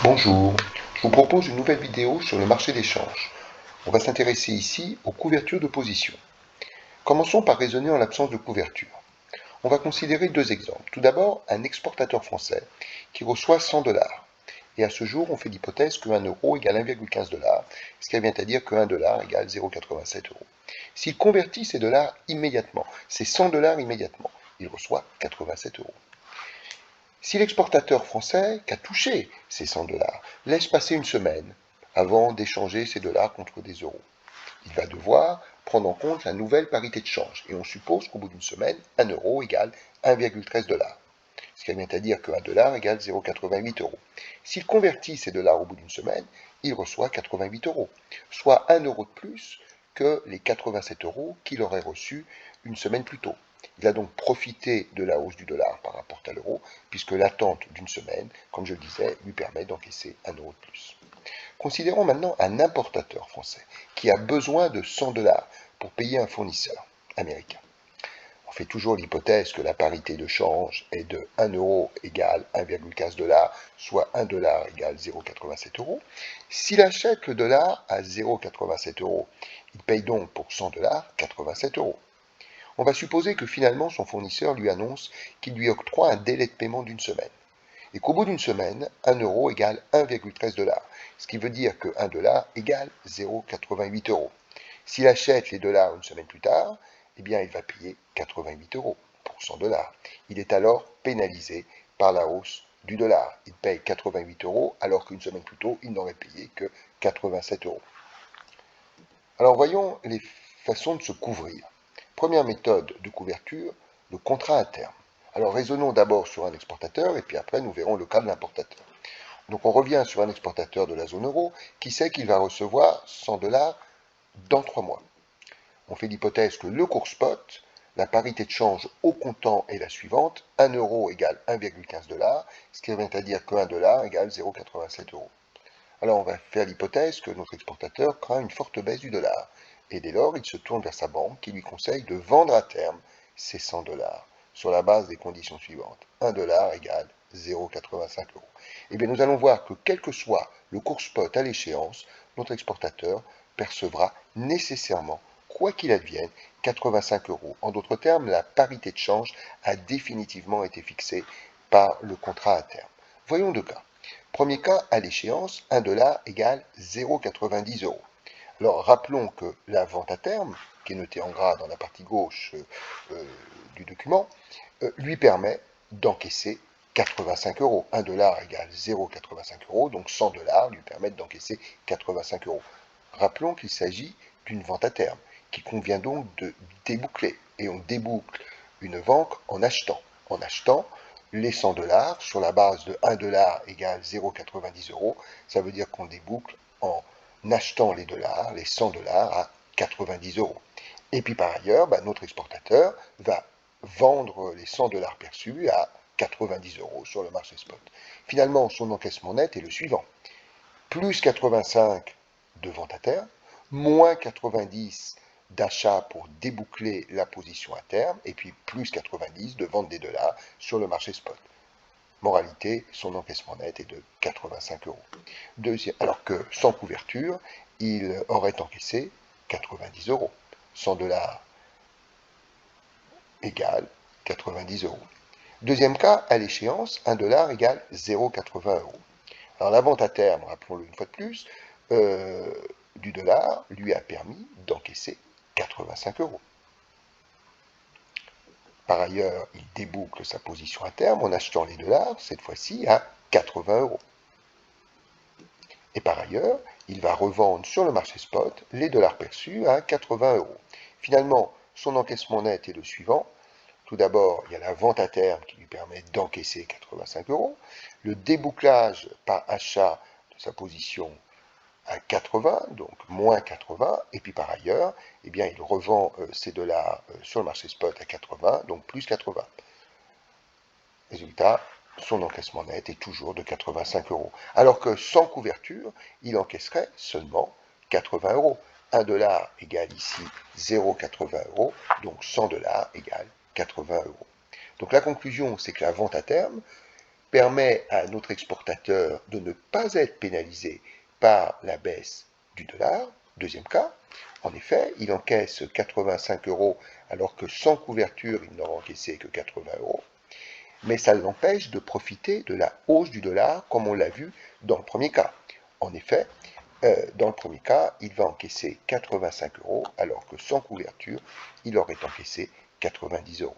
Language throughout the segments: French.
Bonjour, je vous propose une nouvelle vidéo sur le marché des changes. On va s'intéresser ici aux couvertures de position. Commençons par raisonner en l'absence de couverture. On va considérer deux exemples. Tout d'abord, un exportateur français qui reçoit 100 $. Et à ce jour, on fait l'hypothèse que 1 euro égale 1,15 $, ce qui vient à dire que 1 dollar égale 0,87 €. S'il convertit ces dollars immédiatement, ces 100 $ immédiatement, il reçoit 87 euros. Si l'exportateur français, qui a touché ces 100 $, laisse passer une semaine avant d'échanger ces dollars contre des euros, il va devoir prendre en compte la nouvelle parité de change. Et on suppose qu'au bout d'une semaine, 1 euro égale 1,13 $. Ce qui vient à dire que 1 dollar égale 0,88 €. S'il convertit ces dollars au bout d'une semaine, il reçoit 88 euros, soit 1 euro de plus que les 87 euros qu'il aurait reçus une semaine plus tôt. Il a donc profité de la hausse du dollar par rapport à l'euro, puisque l'attente d'une semaine, comme je le disais, lui permet d'encaisser 1 euro de plus. Considérons maintenant un importateur français qui a besoin de 100 $ pour payer un fournisseur américain. On fait toujours l'hypothèse que la parité de change est de 1 euro égale 1,15 $, soit 1 dollar égale 0,87 €. S'il achète le dollar à 0,87 €, il paye donc pour 100 $ 87 euros. On va supposer que finalement son fournisseur lui annonce qu'il lui octroie un délai de paiement d'une semaine, et qu'au bout d'une semaine, 1 euro égale 1,13 $, ce qui veut dire que 1 dollar égale 0,88 €. S'il achète les dollars une semaine plus tard, eh bien il va payer 88 euros pour 100 $. Il est alors pénalisé par la hausse du dollar. Il paye 88 euros alors qu'une semaine plus tôt, il n'aurait payé que 87 euros. Alors voyons les façons de se couvrir. Première méthode de couverture, le contrat à terme. Alors raisonnons d'abord sur un exportateur et puis après nous verrons le cas de l'importateur. Donc on revient sur un exportateur de la zone euro qui sait qu'il va recevoir 100 $ dans 3 mois. On fait l'hypothèse que le cours spot, la parité de change au comptant est la suivante, 1 euro égale 1,15 $, ce qui revient à dire que 1 dollar égale 0,87 euros. Alors on va faire l'hypothèse que notre exportateur craint une forte baisse du dollar, et dès lors il se tourne vers sa banque qui lui conseille de vendre à terme ces 100 $ sur la base des conditions suivantes. 1 dollar égale 0,85 euros. Et bien nous allons voir que quel que soit le cours spot à l'échéance, notre exportateur percevra nécessairement, quoi qu'il advienne, 85 euros. En d'autres termes, la parité de change a définitivement été fixée par le contrat à terme. Voyons deux cas. Premier cas, à l'échéance, 1 dollar égale 0,90 euros. Alors rappelons que la vente à terme, qui est notée en gras dans la partie gauche du document, lui permet d'encaisser 85 euros. 1 dollar égale 0,85 euros, donc 100 $ lui permettent d'encaisser 85 euros. Rappelons qu'il s'agit d'une vente à terme, qui convient donc de déboucler. Et on déboucle une vente en achetant. En achetant les 100 $ sur la base de 1 dollar égale 0,90 euros. Ça veut dire qu'on déboucle en achetant les dollars, les 100 $ à 90 euros. Et puis par ailleurs, notre exportateur va vendre les 100 $ perçus à 90 euros sur le marché spot. Finalement, son encaissement net est le suivant. Plus 85 de vente à terme, moins 90 d'achat pour déboucler la position à terme, et puis plus 90 de vente des dollars sur le marché spot. Moralité, son encaissement net est de 85 euros. Alors que sans couverture, il aurait encaissé 90 euros. 100 $ égale 90 euros. Deuxième cas, à l'échéance, 1 dollar égale 0,80 euros. Alors la vente à terme, rappelons-le une fois de plus, du dollar lui a permis d'encaisser 85 euros. Par ailleurs, il déboucle sa position à terme en achetant les dollars, cette fois-ci à 80 euros. Et par ailleurs, il va revendre sur le marché spot les dollars perçus à 80 euros. Finalement, son encaissement net est le suivant. Tout d'abord, il y a la vente à terme qui lui permet d'encaisser 85 euros, le débouclage par achat de sa position à 80, donc moins 80, et puis par ailleurs, eh bien, il revend ses dollars sur le marché spot à 80, donc plus 80. Résultat, son encaissement net est toujours de 85 euros. Alors que sans couverture, il encaisserait seulement 80 euros. 1 dollar égale ici 0,80 euros, donc 100 $ égale 80 euros. Donc la conclusion, c'est que la vente à terme permet à notre exportateur de ne pas être pénalisé par la baisse du dollar. Deuxième cas, en effet, il encaisse 85 € alors que sans couverture, il n'aura encaissé que 80 €. Mais ça l'empêche de profiter de la hausse du dollar comme on l'a vu dans le premier cas. En effet, dans le premier cas, il va encaisser 85 € alors que sans couverture, il aurait encaissé 90 €.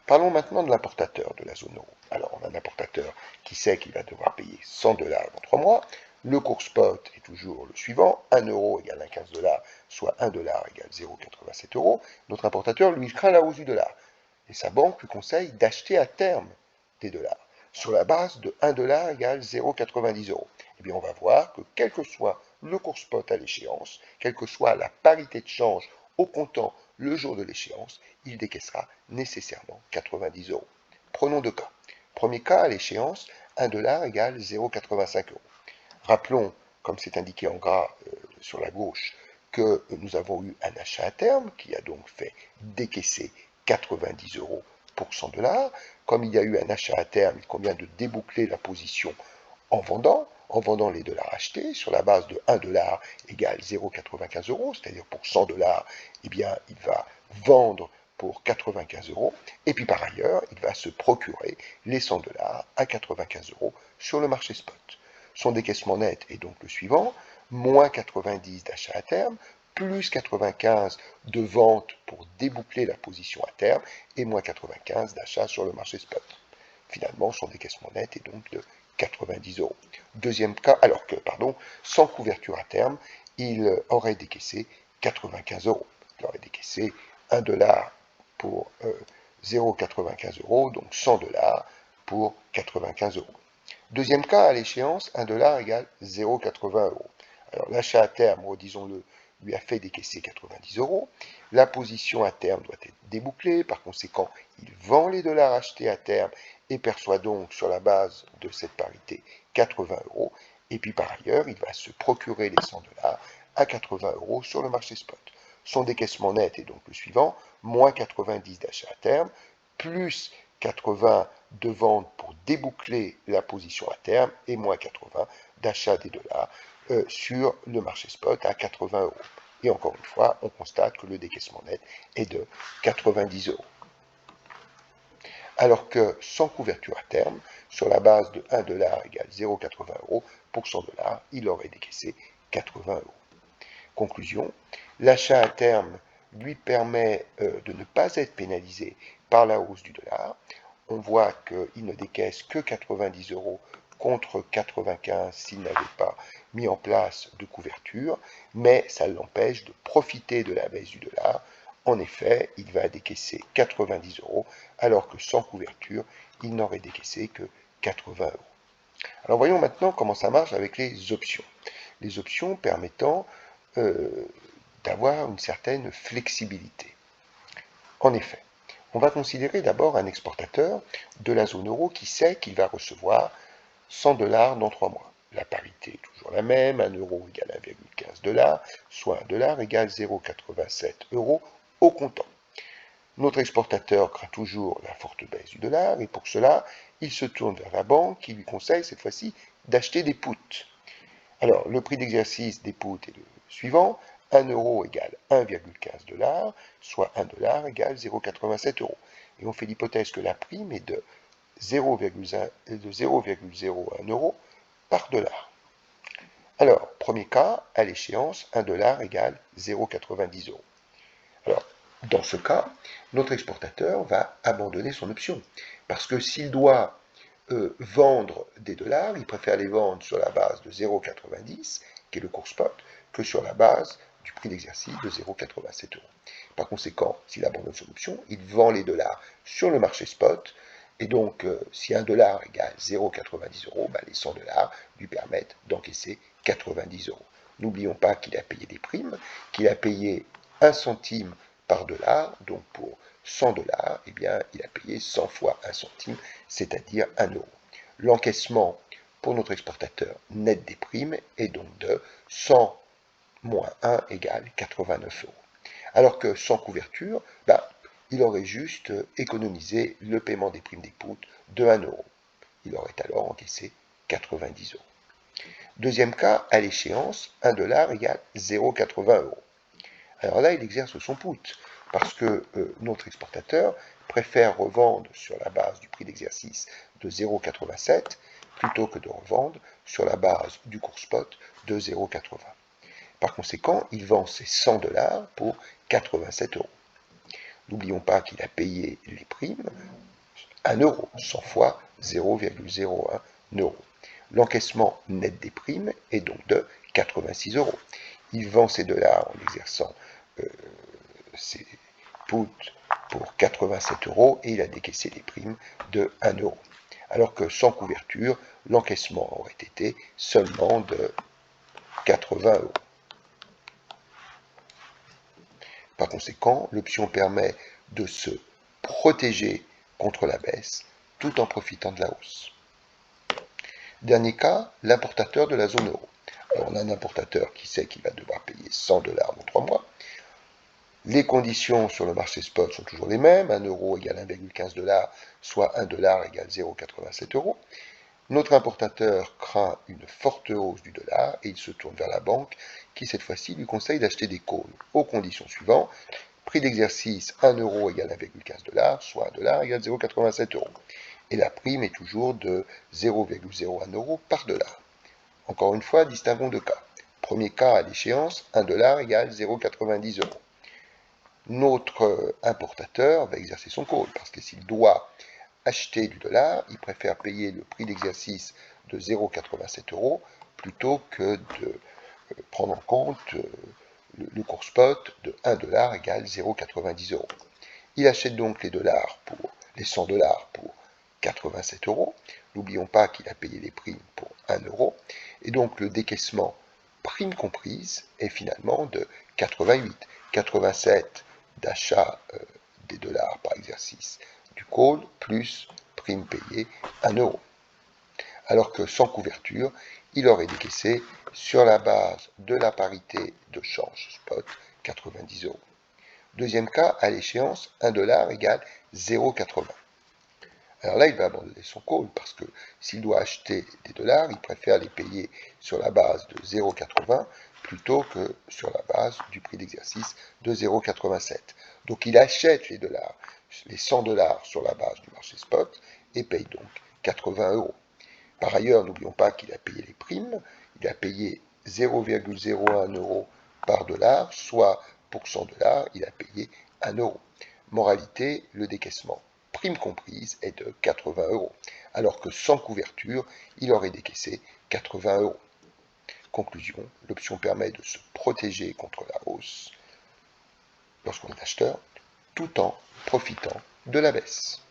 Parlons maintenant de l'importateur de la zone euro. Alors, on a un importateur qui sait qu'il va devoir payer 100 $ dans 3 mois. Le cours spot est toujours le suivant, 1 € égale 1,15 $, soit 1 $ égale 0,87 €. Notre importateur, lui, craint la hausse du dollar. Et sa banque lui conseille d'acheter à terme des dollars, sur la base de 1 $ égale 0,90 €. Eh bien, on va voir que quel que soit le cours spot à l'échéance, quelle que soit la parité de change au comptant le jour de l'échéance, il décaissera nécessairement 90 €. Prenons deux cas. Premier cas, à l'échéance, 1 $ égale 0,85 €. Rappelons, comme c'est indiqué en gras sur la gauche, que nous avons eu un achat à terme qui a donc fait décaisser 90 € pour 100 $. Comme il y a eu un achat à terme, il convient de déboucler la position en vendant les dollars achetés sur la base de 1 $ égale 0,95 €, c'est-à-dire pour 100 $, eh bien, il va vendre pour 95 €, et puis par ailleurs, il va se procurer les 100 $ à 95 € sur le marché spot. Son décaissement net est donc le suivant, moins 90 d'achat à terme, plus 95 de vente pour déboucler la position à terme, et moins 95 d'achat sur le marché spot. Finalement, son décaissement net est donc de 90 €. Deuxième cas, alors que, sans couverture à terme, il aurait décaissé 95 €. Il aurait décaissé 1 $ pour 0,95 €, donc 100 $ pour 95 €. Deuxième cas, à l'échéance, 1 $ égale 0,80 €. Alors l'achat à terme, redisons-le, lui a fait décaisser 90 €. La position à terme doit être débouclée, par conséquent, il vend les dollars achetés à terme et perçoit donc sur la base de cette parité 80 €. Et puis par ailleurs, il va se procurer les 100 $ à 80 € sur le marché spot. Son décaissement net est donc le suivant, moins 90 d'achat à terme, plus 80 de vente pour déboucler la position à terme et moins 80 d'achat des dollars sur le marché spot à 80 €. Et encore une fois, on constate que le décaissement net est de 90 €. Alors que sans couverture à terme, sur la base de 1 $ égale 0,80 € pour 100 $, il aurait décaissé 80 €. Conclusion, l'achat à terme lui permet de ne pas être pénalisé par la hausse du dollar. On voit qu'il ne décaisse que 90 € contre 95 s'il n'avait pas mis en place de couverture, mais ça l'empêche de profiter de la baisse du dollar. En effet, il va décaisser 90 € alors que sans couverture, il n'aurait décaissé que 80 €. Alors voyons maintenant comment ça marche avec les options. Les options permettant d'avoir une certaine flexibilité. En effet, on va considérer d'abord un exportateur de la zone euro qui sait qu'il va recevoir 100 $ dans 3 mois. La parité est toujours la même, 1 € égale 1,15 $, soit 1 $ égale 0,87 € au comptant. Notre exportateur craint toujours la forte baisse du dollar et pour cela, il se tourne vers la banque qui lui conseille cette fois-ci d'acheter des puts. Alors, le prix d'exercice des puts est le suivant, 1 € égale 1,15 $, soit 1 $ égale 0,87 €. Et on fait l'hypothèse que la prime est de 0,01 € par dollar. Alors, premier cas, à l'échéance, 1 $ égale 0,90 €. Alors, dans ce cas, notre exportateur va abandonner son option. Parce que s'il doit vendre des dollars, il préfère les vendre sur la base de 0,90, qui est le cours spot, que sur la base du prix d'exercice de 0,87 €. Par conséquent, s'il abandonne son option, il vend les dollars sur le marché spot, et donc si 1 $ égale 0,90 €, les 100 $ lui permettent d'encaisser 90 €. N'oublions pas qu'il a payé des primes, qu'il a payé 1 centime par dollar, donc pour 100 $, eh bien, il a payé 100 fois 1 centime, c'est-à-dire 1 €. L'encaissement pour notre exportateur net des primes est donc de 100 moins 1 égale 89 €. Alors que sans couverture, il aurait juste économisé le paiement des primes des puts de 1 €. il aurait alors encaissé 90 euros. Deuxième cas, à l'échéance, 1 dollar égale 0,80 euros. Alors là, il exerce son put, parce que notre exportateur préfère revendre sur la base du prix d'exercice de 0,87 plutôt que de revendre sur la base du cours spot de 0,80. Par conséquent, il vend ses 100 dollars pour 87 euros. N'oublions pas qu'il a payé les primes 1 euro, 100 fois 0,01 euros. L'encaissement net des primes est donc de 86 euros. Il vend ses dollars en exerçant ses puts pour 87 euros et il a décaissé les primes de 1 euro. Alors que sans couverture, l'encaissement aurait été seulement de 80 euros. Par conséquent, l'option permet de se protéger contre la baisse tout en profitant de la hausse. Dernier cas, l'importateur de la zone euro. Alors on a un importateur qui sait qu'il va devoir payer 100 dollars dans 3 mois. Les conditions sur le marché spot sont toujours les mêmes. 1 euro égale 1,15 $, soit 1 dollar égale 0,87 euros. Notre importateur craint une forte hausse du dollar et il se tourne vers la banque qui cette fois-ci lui conseille d'acheter des calls aux conditions suivantes. Prix d'exercice 1 euro égale 1,15 $, soit 1 dollar égale 0,87 euros. Et la prime est toujours de 0,01 euro par dollar. Encore une fois, distinguons deux cas. Premier cas à l'échéance, 1 dollar égale 0,90 euros. Notre importateur va exercer son call parce que s'il doit acheter du dollar, il préfère payer le prix d'exercice de 0,87 euros plutôt que de prendre en compte le cours spot de 1 dollar égale 0,90 euros. Il achète donc les 100 dollars pour 87 euros. N'oublions pas qu'il a payé les primes pour 1 euro. Et donc le décaissement, prime comprise, est finalement de 88. 87 d'achat des dollars par exercice du call, plus prime payée 1 euro. Alors que sans couverture, il aurait décaissé sur la base de la parité de change spot 90 euros. Deuxième cas, à l'échéance, 1 dollar égale 0,80. Alors là, il va abandonner son call parce que s'il doit acheter des dollars, il préfère les payer sur la base de 0,80 plutôt que sur la base du prix d'exercice de 0,87. Donc il achète les dollars, les 100 dollars sur la base du marché spot et paye donc 80 euros. Par ailleurs, n'oublions pas qu'il a payé les primes, il a payé 0,01 euro par dollar, soit pour 100 dollars, il a payé 1 euro. Moralité, le décaissement, prime comprise, est de 80 euros, alors que sans couverture, il aurait décaissé 80 euros. Conclusion, l'option permet de se protéger contre la hausse lorsqu'on est acheteur, tout en profitant de la baisse.